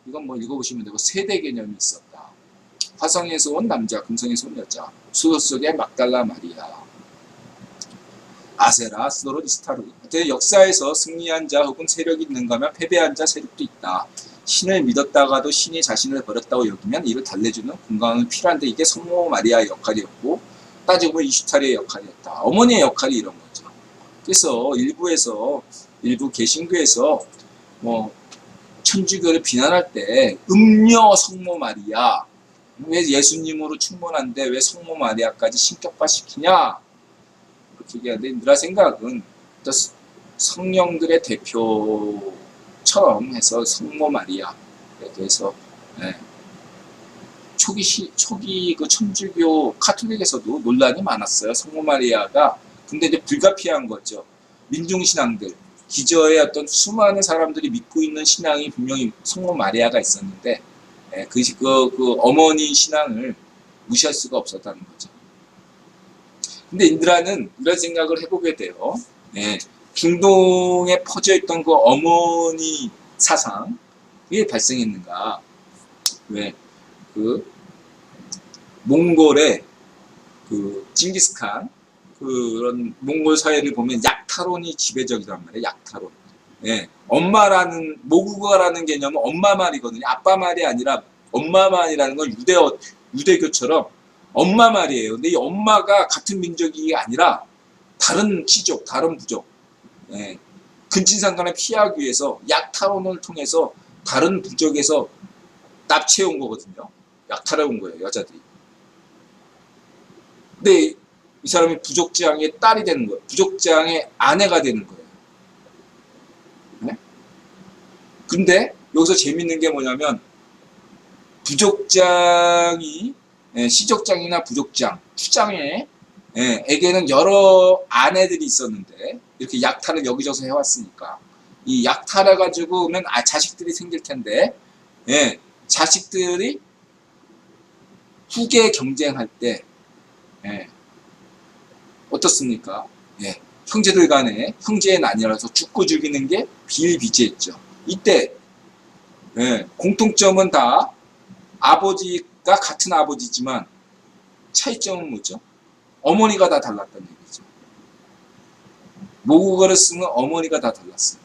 이건 뭐 읽어보시면 되고 세대 개념이 있었다. 화성에서 온 남자, 금성에서 온 여자, 수도 속의 막달라 마리아, 아세라, 스도로니스타르. 역사에서 승리한 자 혹은 세력이 있는가 하면 패배한 자 세력도 있다. 신을 믿었다가도 신이 자신을 버렸다고 여기면 이를 달래주는 공간은 필요한데 이게 성모 마리아의 역할이었고 따지고 보면 이슈타리의 역할이었다. 어머니의 역할이 이런 거죠. 그래서 일부 개신교에서 뭐 천주교를 비난할 때 음녀 성모 마리아, 왜 예수님으로 충분한데 왜 성모 마리아까지 신격화시키냐 이렇게 얘기하는데 누나 생각은 성령들의 대표처럼 해서 성모 마리아에 대해서 초기 그 천주교 카톨릭에서도 논란이 많았어요. 성모 마리아가. 근데 이제 불가피한 거죠. 민중신앙들, 기저의 어떤 수많은 사람들이 믿고 있는 신앙이 분명히 성모 마리아가 있었는데 그 어머니 신앙을 무시할 수가 없었다는 거죠. 근데 인드라는 이런 생각을 해보게 돼요. 중동에 퍼져있던 그 어머니 사상, 왜 발생했는가? 왜 몽골의 징기스칸 그런 몽골 사회를 보면 약타론이 지배적이란 말이에요. 약타론. 엄마라는 모국어라는 개념은 엄마 말이거든요. 아빠 말이 아니라 엄마 말이라는 건 유대교처럼 엄마 말이에요. 근데 이 엄마가 같은 민족이 아니라 다른 키족, 다른 부족, 근친상간을 피하기 위해서 약타론을 통해서 다른 부족에서 납치해 온 거거든요. 약탈해 온 거예요, 여자들이. 근데 이 사람이 부족장의 딸이 되는 거예요. 부족장의 아내가 되는 거예요. 근데 여기서 재밌는 게 뭐냐면 부족장이 시족장이나 부족장, 추장에 에게는 여러 아내들이 있었는데 이렇게 약탈을 여기저기서 해왔으니까 이 약탈해가지고 오면 자식들이 생길 텐데 자식들이 후계 경쟁할 때 어떻습니까? 형제들 간에 형제의 난이라서 죽고 죽이는 게 비일비재했죠. 이때 공통점은 다 아버지가 같은 아버지지만 차이점은 뭐죠? 어머니가 다 달랐다는 얘기죠. 모국어를 쓰는 어머니가 다 달랐어요.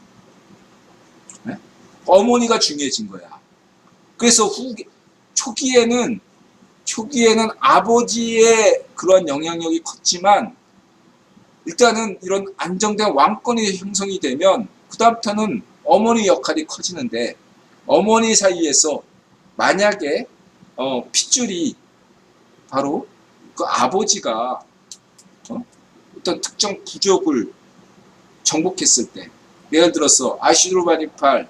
어머니가 중요해진 거야. 그래서 초기에는 아버지의 그런 영향력이 컸지만 일단은 이런 안정된 왕권이 형성이 되면 그 다음부터는 어머니 역할이 커지는데 어머니 사이에서 만약에 핏줄이 바로 그 아버지가 어떤 특정 부족을 정복했을 때 예를 들어서 아슈르바니팔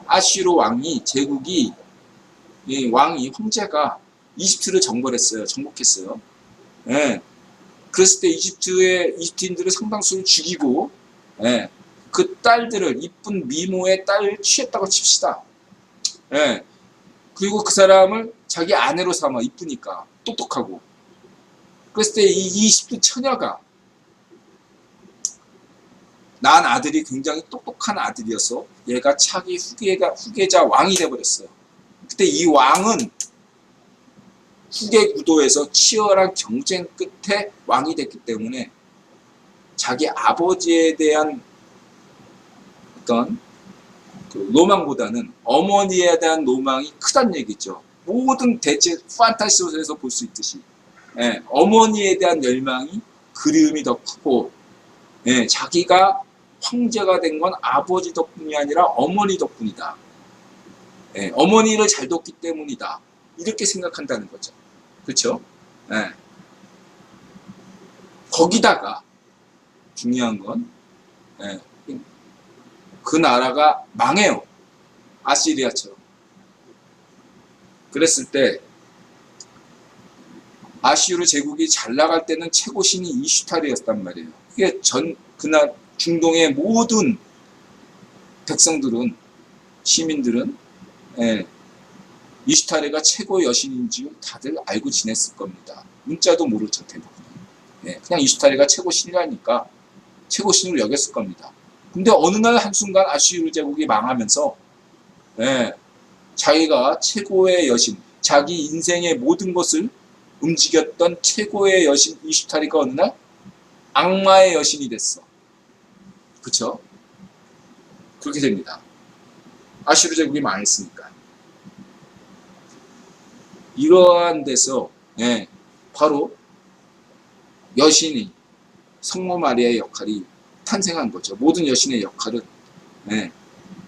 아슈르 왕이 제국이 왕이 황제가 이집트를 정복했어요. 그랬을 때 이집트인들을 상당수를 죽이고 그 딸들을 이쁜 미모의 딸을 취했다고 칩시다. 그리고 그 사람을 자기 아내로 삼아 이쁘니까 똑똑하고 그랬을 때 이 이집트 처녀가 낳은 아들이 굉장히 똑똑한 아들이어서 얘가 차기 후계자 왕이 돼버렸어요. 그때 이 왕은 후계 구도에서 치열한 경쟁 끝에 왕이 됐기 때문에 자기 아버지에 대한 어떤 그 로망보다는 어머니에 대한 로망이 크다는 얘기죠. 모든 대체 판타지 소설에서 볼 수 있듯이 어머니에 대한 열망이 그리움이 더 크고 자기가 황제가 된 건 아버지 덕분이 아니라 어머니 덕분이다. 어머니를 잘 뒀기 때문이다. 이렇게 생각한다는 거죠. 그렇죠? 거기다가 중요한 건 그 나라가 망해요. 아시리아처럼. 그랬을 때 아시르 제국이 잘 나갈 때는 최고 신이 이슈타르였단 말이에요. 그게 그날 중동의 모든 백성들은 시민들은 이슈타르가 최고 여신인지 다들 알고 지냈을 겁니다. 문자도 모르죠 대부분. 그냥 이슈타르가 최고 신이라니까 최고 신으로 여겼을 겁니다. 근데 어느 날 한순간 아시르 제국이 망하면서 자기가 최고의 여신, 자기 인생의 모든 것을 움직였던 최고의 여신 이슈타리가 어느 날 악마의 여신이 됐어. 그쵸? 그렇게 됩니다. 아슈르 제국이 망했으니까. 이러한 데서 바로 여신이 성모 마리아의 역할이 탄생한 거죠. 모든 여신의 역할은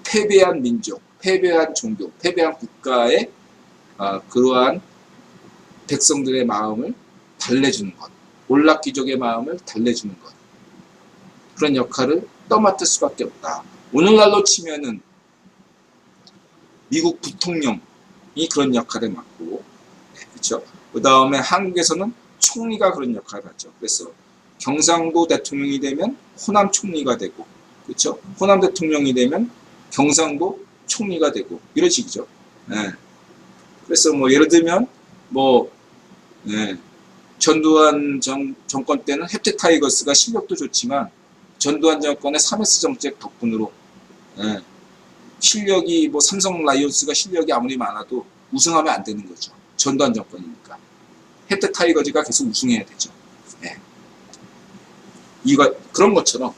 패배한 민족, 패배한 종교, 패배한 국가의 그러한 백성들의 마음을 달래주는 것, 올락귀족의 마음을 달래주는 것, 그런 역할을 떠맡을 수밖에 없다. 오늘날로 치면은 미국 부통령이 그런 역할을 맡고, 그렇죠? 그 다음에 한국에서는 총리가 그런 역할을 하죠. 그래서 경상도 대통령이 되면 호남 총리가 되고, 그렇죠? 호남 대통령이 되면 경상도 총리가 되고, 이런 식이죠. 그래서 뭐 예를 들면 전두환 정권 때는 햅트 타이거스가 실력도 좋지만 전두환 정권의 3S 정책 덕분으로 실력이 삼성 라이온스가 실력이 아무리 많아도 우승하면 안 되는 거죠. 전두환 정권이니까. 햅트 타이거즈가 계속 우승해야 되죠. 그런 것처럼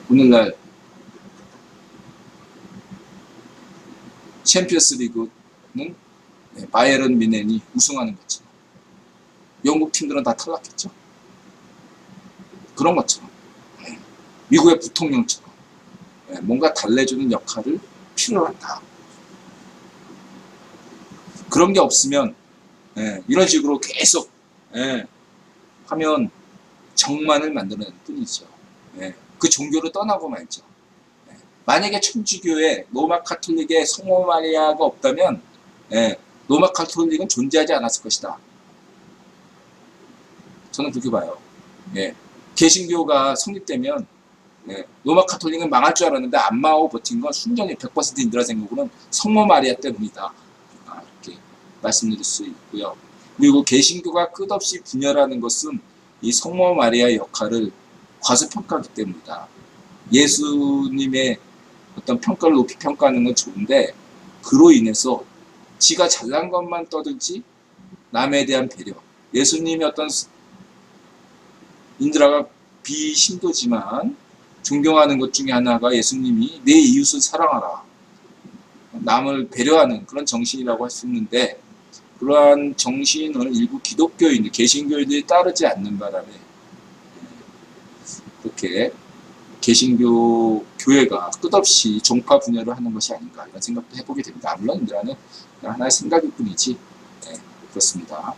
오늘날 챔피언스 리그는 바이에른 뮌헨이 우승하는 것처럼 영국 팀들은 다 탈락했죠. 그런 것처럼 미국의 부통령처럼 뭔가 달래주는 역할을 필요로 한다. 그런 게 없으면 이런 식으로 계속 하면 정만을 만드는 뿐이죠. 그 종교를 떠나고 말죠. 만약에 천주교에 로마 카톨릭에 성모 마리아가 없다면 로마 카톨릭은 존재하지 않았을 것이다. 저는 그렇게 봐요. 개신교가 성립되면 로마 카톨릭은 망할 줄 알았는데 안 망하고 버틴 건 순전히 100% 인들아 생각으로는 성모 마리아 때문이다. 이렇게 말씀드릴 수 있고요. 그리고 개신교가 끝없이 분열하는 것은 이 성모 마리아의 역할을 과소평가하기 때문이다. 예수님의 어떤 평가를 높이 평가하는 건 좋은데 그로 인해서 지가 잘난 것만 떠들지 남에 대한 배려. 예수님의 어떤 인드라가 비신도지만 존경하는 것 중에 하나가 예수님이 내 이웃을 사랑하라. 남을 배려하는 그런 정신이라고 할 수 있는데 그러한 정신을 일부 기독교인들, 개신교인들이 따르지 않는 바람에 그렇게 개신교 교회가 끝없이 종파 분열을 하는 것이 아닌가 이런 생각도 해보게 됩니다. 물론 인드라는 하나의 생각일 뿐이지. 그렇습니다.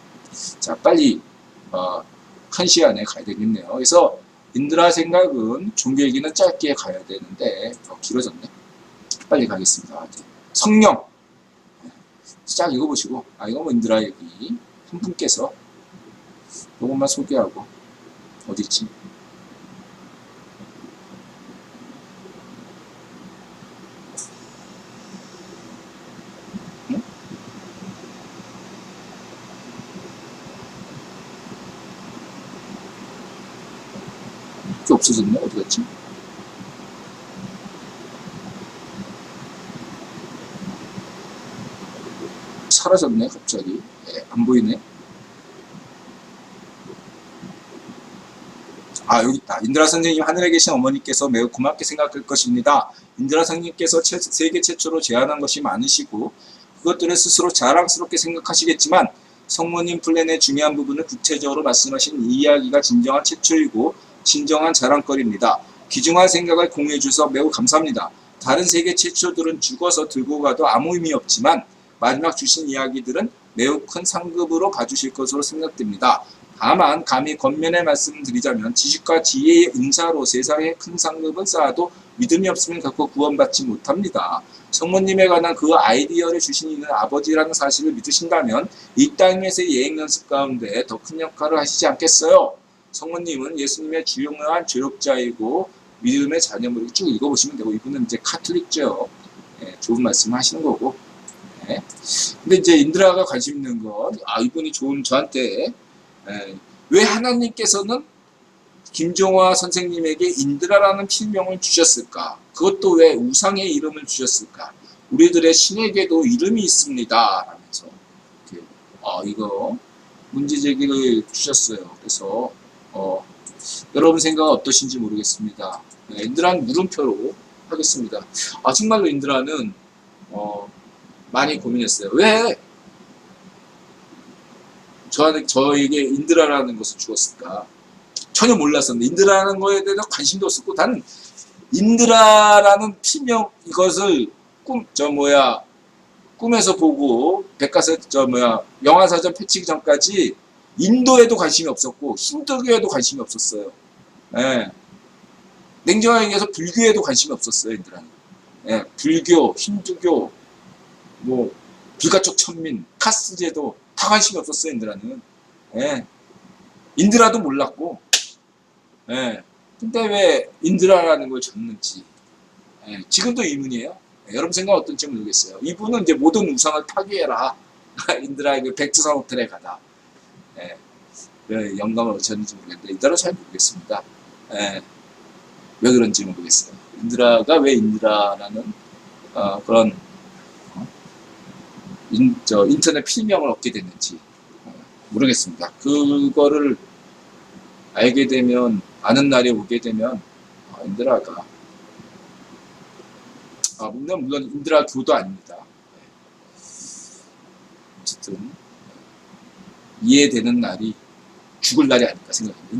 자, 빨리 1시간에 가야 되겠네요. 그래서 인드라 생각은 종교 얘기는 짧게 가야 되는데 길어졌네. 빨리 가겠습니다. 성령 쫙 읽어보시고 이거 인드라 얘기 한 분께서 이것만 소개하고 어디있지? 없어졌네. 어디 갔지? 사라졌네. 갑자기. 안 보이네. 여기 있다. 인드라 선생님, 하늘에 계신 어머니께서 매우 고맙게 생각할 것입니다. 인드라 선생님께서 세계 최초로 제안한 것이 많으시고 그것들을 스스로 자랑스럽게 생각하시겠지만 성모님 플랜의 중요한 부분을 구체적으로 말씀하신 이 이야기가 진정한 최초이고 진정한 자랑거리입니다. 귀중한 생각을 공유해 주셔서 매우 감사합니다. 다른 세계 최초들은 죽어서 들고 가도 아무 의미 없지만 마지막 주신 이야기들은 매우 큰 상급으로 봐주실 것으로 생각됩니다. 다만 감히 겉면에 말씀드리자면 지식과 지혜의 은사로 세상에 큰 상급을 쌓아도 믿음이 없으면 결코 구원받지 못합니다. 성모님에 관한 그 아이디어를 주신 이는 아버지라는 사실을 믿으신다면 이 땅에서의 예행 연습 가운데 더 큰 역할을 하시지 않겠어요? 성모님은 예수님의 주요한 조력자이고 믿음의 자녀물을 쭉 읽어보시면 되고 이분은 이제 카톨릭죠. 좋은 말씀 하시는 거고. 근데 이제 인드라가 관심 있는 건 이분이 좋은 저한테 왜 하나님께서는 김종화 선생님에게 인드라라는 필명을 주셨을까? 그것도 왜 우상의 이름을 주셨을까? 우리들의 신에게도 이름이 있습니다. 라면서 이거 문제 제기를 주셨어요. 그래서 여러분 생각은 어떠신지 모르겠습니다. 인드라는 물음표로 하겠습니다. 정말로 인드라는 많이 고민했어요. 왜 저에게 인드라라는 것을 주었을까? 전혀 몰랐었는데 인드라라는 거에 대해서 관심도 없었고 단 인드라라는 필명 이것을 꿈에서 보고 백과사 영화사전 펼치기 전까지 인도에도 관심이 없었고 힌두교에도 관심이 없었어요. 예. 냉정하게 얘기해서 불교에도 관심이 없었어요. 인드라는. 예. 불교, 힌두교, 불가촉 천민, 카스제도 다 관심이 없었어요. 인드라는. 예. 인드라도 몰랐고. 예. 근데 왜 인드라라는 걸 줬는지. 예. 지금도 의문이에요. 여러분 생각 어떤지 모르겠어요. 이분은 이제 모든 우상을 파괴해라. 인드라에게 백두산 호텔에 가다. 왜 영감을 얻었는지 모르겠는데 인드라 잘 모르겠습니다. 왜 그런지 모르겠어요. 인드라가 왜 인드라라는 그런 인터넷 필명을 얻게 됐는지 모르겠습니다. 그거를 알게 되면 아는 날이 오게 되면 인드라가 물론 인드라 교도 아닙니다. 어쨌든 이해되는 날이 죽을 날이 아닐까 생각합니다.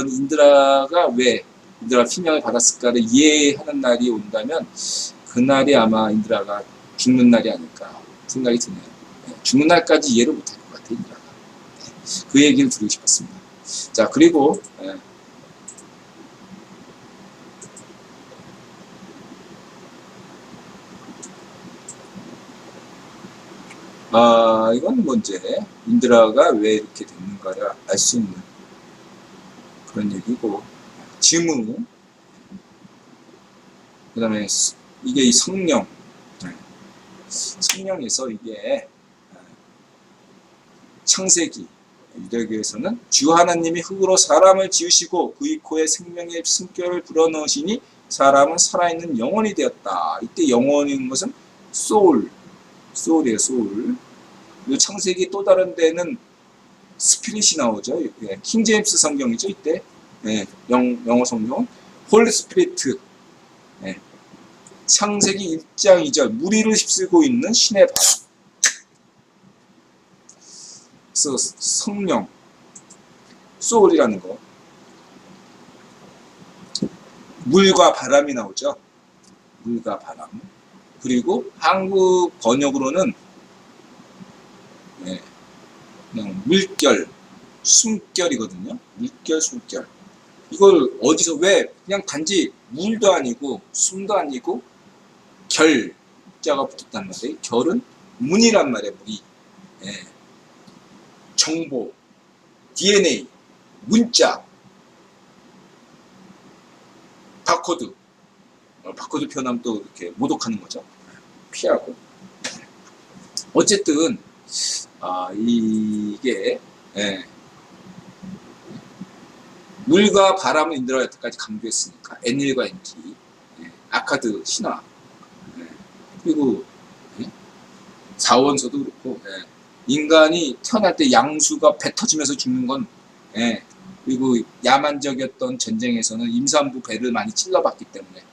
인드라가 왜 인드라 필명을 받았을까를 이해하는 날이 온다면 그날이 아마 인드라가 죽는 날이 아닐까 생각이 드네요. 죽는 날까지 이해를 못할 것 같아요. 인드라가. 그 얘기를 드리고 싶었습니다. 자, 그리고 이건 문제. 인드라가 왜 이렇게 됐는가를 알 수 있는 그런 얘기고, 지무, 그 다음에 이게 이 성령, 성령에서 이게 창세기, 유대교에서는 주 하나님이 흙으로 사람을 지으시고 그의 코에 생명의 숨결을 불어넣으시니 사람은 살아있는 영혼이 되었다. 이때 영혼인 것은 소울이에요, 소울. 이 창세기 또 다른 데는 스피릿이 나오죠. 킹제임스 성경이죠, 이때. 영어 성경. 홀리 스피리트. 창세기 1장 2절. 무리를 휩쓸고 있는 신의 바람. 그래서 성령, 소울이라는 거. 물과 바람이 나오죠. 물과 바람. 그리고 한국 번역으로는 그냥 물결, 숨결이거든요. 물결, 숨결. 이걸 어디서 왜 그냥 단지 물도 아니고 숨도 아니고 결자가 붙었단 말이에요. 결은 문이란 말이에요. 문이. 정보, DNA, 문자, 바코드. 바코드 표현하면 또 이렇게 모독하는 거죠. 피하고. 어쨌든 이게 물과 바람을 인드라가 여태까지 강조했으니까 N1과 N2, 아카드 신화, 그리고 사원서도 그렇고 인간이 태어날 때 양수가 배 터지면서 죽는 건 그리고 야만적이었던 전쟁에서는 임산부 배를 많이 찔러봤기 때문에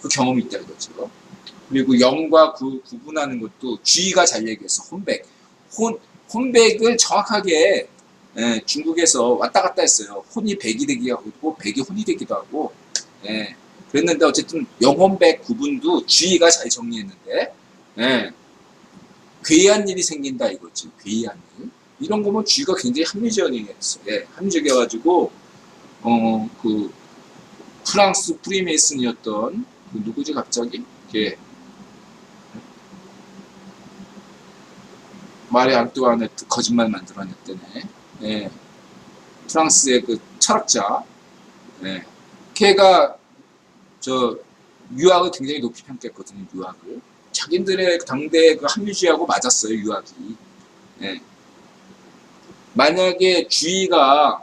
그 경험이 있다 이거죠. 그리고 영과 구분하는 것도 쥐가 잘 얘기해서 혼백을 정확하게 중국에서 왔다 갔다 했어요. 혼이 백이 되기도 하고 백이 혼이 되기도 하고 그랬는데 어쨌든 영혼백 구분도 쥐가 잘 정리했는데 괴이한 일이 생긴다 이거지. 괴이한 일. 이런 거면 쥐가 굉장히 합리적이었어요. 합리적이어가지고 그 프랑스 프리메이슨이었던 그 누구지 갑자기 마리 앙뚜아네트 거짓말 만들어냈다네. 프랑스의 그 철학자. 걔가 유학을 굉장히 높이 평가했거든요. 유학을. 자기들의 당대 그 합리주의하고 맞았어요. 유학이. 만약에 주의가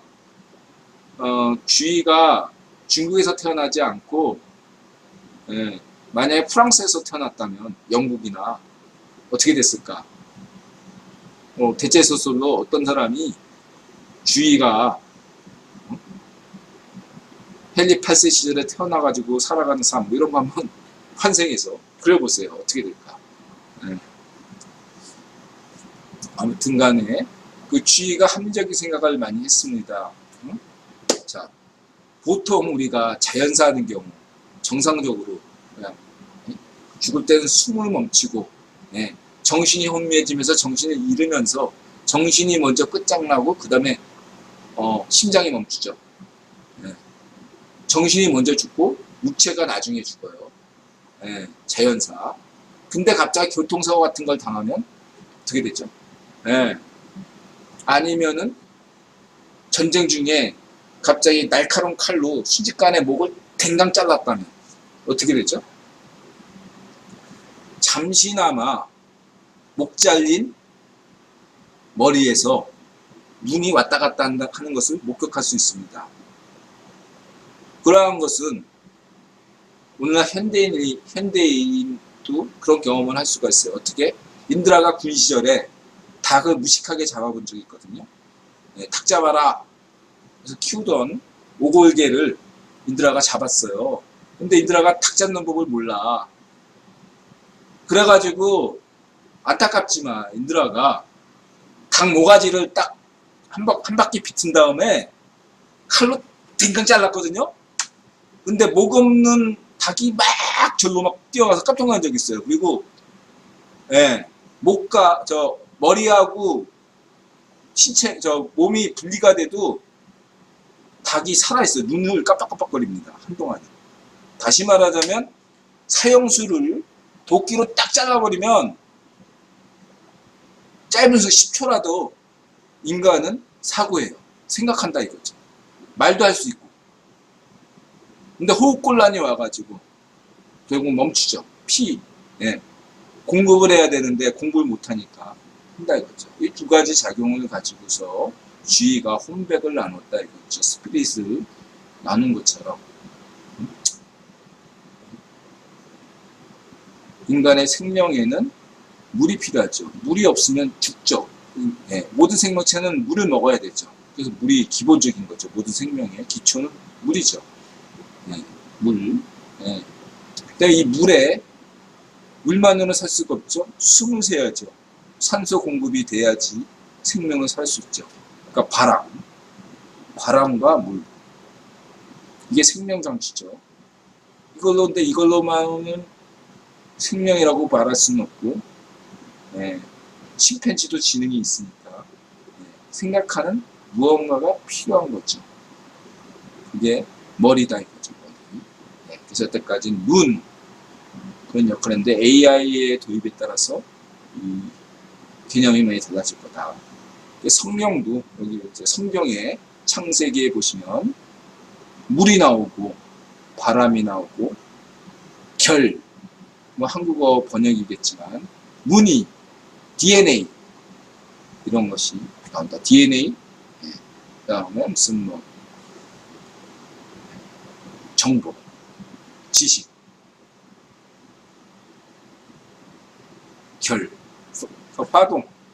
주위가 중국에서 태어나지 않고 예, 만약에 프랑스에서 태어났다면 영국이나 어떻게 됐을까? 대체소설로 어떤 사람이 주위가 헨리 8세 시절에 태어나가지고 살아가는 삶 뭐 이런 거 한번 환생해서 그려보세요. 어떻게 될까? 예. 아무튼 간에 그 주위가 합리적인 생각을 많이 했습니다. 자, 보통 우리가 자연사 하는 경우 정상적으로 그냥 죽을 때는 숨을 멈추고 정신이 혼미해지면서 정신을 잃으면서 정신이 먼저 끝장나고 그 다음에 심장이 멈추죠. 정신이 먼저 죽고 육체가 나중에 죽어요. 자연사. 근데 갑자기 교통사고 같은 걸 당하면 어떻게 되죠? 아니면은 전쟁 중에 갑자기 날카로운 칼로 순식간에 목을 댕강 잘랐다면 어떻게 되죠? 잠시나마 목 잘린 머리에서 눈이 왔다 갔다 하는 것을 목격할 수 있습니다. 그러한 것은 오늘날 현대인도 그런 경험을 할 수가 있어요. 어떻게? 인드라가 군 시절에 닭을 무식하게 잡아본 적이 있거든요. 닭 잡아라. 그래서 키우던 오골개를 인드라가 잡았어요. 근데 인드라가 닭 잡는 법을 몰라. 그래가지고 안타깝지만 인드라가 닭 모가지를 딱 한 바퀴 비튼 다음에 칼로 댕강 잘랐거든요. 근데 목 없는 닭이 막 절로 막 뛰어가서 깜짝 놀란 적이 있어요. 그리고 목과 머리하고 신체 몸이 분리가 돼도 닭이 살아있어요. 눈을 깜빡깜빡거립니다. 한동안. 다시 말하자면 사형수를 도끼로 딱 잘라버리면 짧으면서 10초라도 인간은 사고해요. 생각한다 이거죠. 말도 할 수 있고. 근데 호흡곤란이 와가지고 결국 멈추죠. 공급을 해야 되는데 공급을 못하니까 한다 이거죠. 이 두 가지 작용을 가지고서 주의가 혼백을 나눴다 이거죠. 스피릿을 나눈 것처럼. 인간의 생명에는 물이 필요하죠. 물이 없으면 죽죠. 모든 생명체는 물을 먹어야 되죠. 그래서 물이 기본적인 거죠. 모든 생명의 기초는 물이죠. 물. 근데 이 물에 물만으로는 살 수가 없죠. 숨을 쉬어야죠. 산소 공급이 돼야지 생명을 살 수 있죠. 그러니까 바람과 물. 이게 생명장치죠. 근데 이걸로만은 생명이라고 말할 수는 없고, 침팬지도 지능이 있으니까, 생각하는 무언가가 필요한 거죠. 그게 머리다 이거죠, 머리. 그래서 여태까지는 눈, 그런 역할을 했는데, AI의 도입에 따라서, 이 개념이 많이 달라질 거다. 성령도, 여기 이제 성경의 창세기에 보시면, 물이 나오고, 바람이 나오고, 뭐 한국어 번역이겠지만, 무늬, DNA, 이런 것이 나온다. DNA, 그 다음에 무슨 정보, 지식,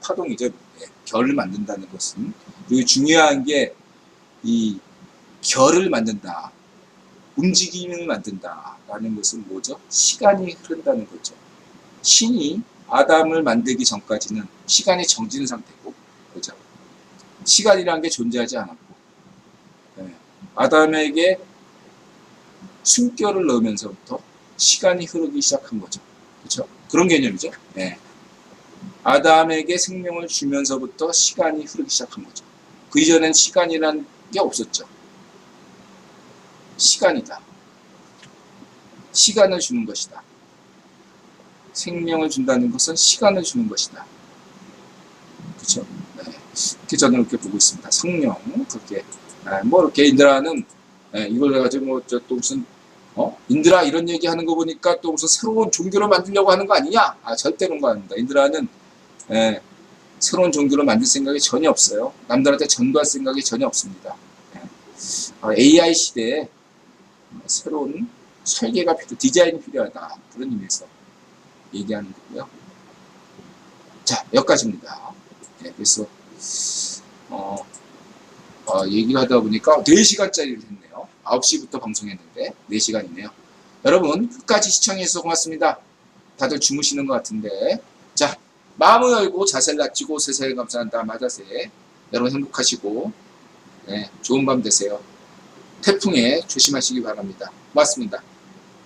파동이죠. 결을 만든다는 것은. 그리고 중요한 게 이 결을 만든다. 움직임을 만든다라는 것은 뭐죠? 시간이 흐른다는 거죠. 신이 아담을 만들기 전까지는 시간이 정지는 상태고, 그죠? 시간이라는 게 존재하지 않았고, 아담에게 숨결을 넣으면서부터 시간이 흐르기 시작한 거죠. 그렇죠? 그런 개념이죠. 아담에게 생명을 주면서부터 시간이 흐르기 시작한 거죠. 그 이전엔 시간이란 게 없었죠. 시간이다. 시간을 주는 것이다. 생명을 준다는 것은 시간을 주는 것이다. 그렇죠? 이렇게 저는 이렇게 보고 있습니다. 성령 그렇게 이렇게 인드라는 이걸 해가지고 또 무슨 인드라 이런 얘기하는 거 보니까 또 무슨 새로운 종교를 만들려고 하는 거 아니냐? 절대 그런 거 아닙니다. 인드라는 새로운 종교를 만들 생각이 전혀 없어요. 남들한테 전도할 생각이 전혀 없습니다. AI 시대에 새로운 설계가 디자인이 필요하다. 그런 의미에서 얘기하는 거고요. 자, 여기까지입니다. 네, 그래서 얘기를 하다 보니까 4시간짜리를 했네요. 9시부터 방송했는데 4시간이네요. 여러분 끝까지 시청해주셔서 고맙습니다. 다들 주무시는 것 같은데, 자, 마음을 열고 자세를 낮추고 세상에 감사한다 마다세. 여러분 행복하시고, 네, 좋은 밤 되세요. 태풍에 조심하시기 바랍니다. 고맙습니다.